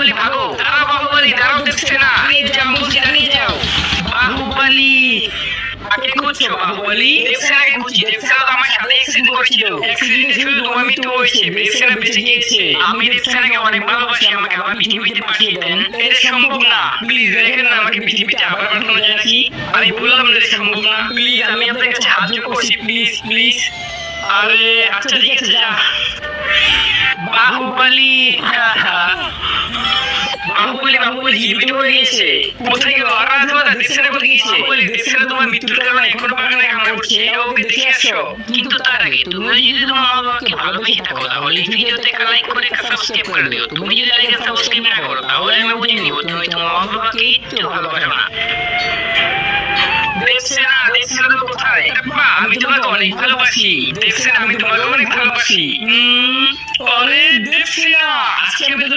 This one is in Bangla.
বাহুবলী ভাগো, দাঁড়াও বাহুবলী, দাঁড়াও দেবসেনা, দাঁড়িয়ে যাও বলছি, দাঁড়িয়ে যাও। বাহুবলী কাকে খুঁজছো বাহুবলী? দেবসেনাকে খুঁজছি, দেবসেনা তো আমার সাথে অ্যাক্সিডেন্ট করেছিল, অ্যাক্সিডেন্টে শুধু তোমার মৃত্যু হয়েছে, দেবসেনা বেঁচে গিয়েছে। আমি দেবসেনাকে অনেক ভালোবাসি, আমাকে আবার পৃথিবীতে পাঠিয়ে দেন। এটা সম্ভব না, প্লিজ দেখেন না আমাকে পৃথিবীতে আবার পাঠানো যায় নাকি। আমি বললাম না এটা সম্ভব না, প্লিজ আমি আপনার কাছে হাত জোড় করছি, প্লিজ প্লিজ। আরে আচ্ছা ঠিক আছে যা। বাহুবলী বাহুবলী বাহুবলী জীবিত হয়ে গিয়েছে, কোথায় গেল? আর রাজমাতা দেবসেনা কোথায় গিয়েছে? বাহুবলী দেবসেনা তোমার মৃত্যুর কারণে এখনো বাগানে কান্না করছে, ওকে দেখে আসো। কিন্তু তার আগে তুমি যদি তোমার মা বাবাকে ভালোবেসে থাকো তাহলে এই ভিডিওতে একটা লাইক করে একটা সাবস্ক্রাইব করে দিও। তুমি যদি লাইক আর সাবস্ক্রাইব না করো তাহলে আমি বুঝে নিব তুমি তোমার মা বাবাকে একটু ভালোবাসো না। দেবসেনা দেবসেনা তো কোথায়? আমি তোমাকে অনেক ভালোবাসি দেবসেনা, আমি তোমাকে অনেক ভালোবাসি। আরে দেবসেনা আজকে আমি তোকে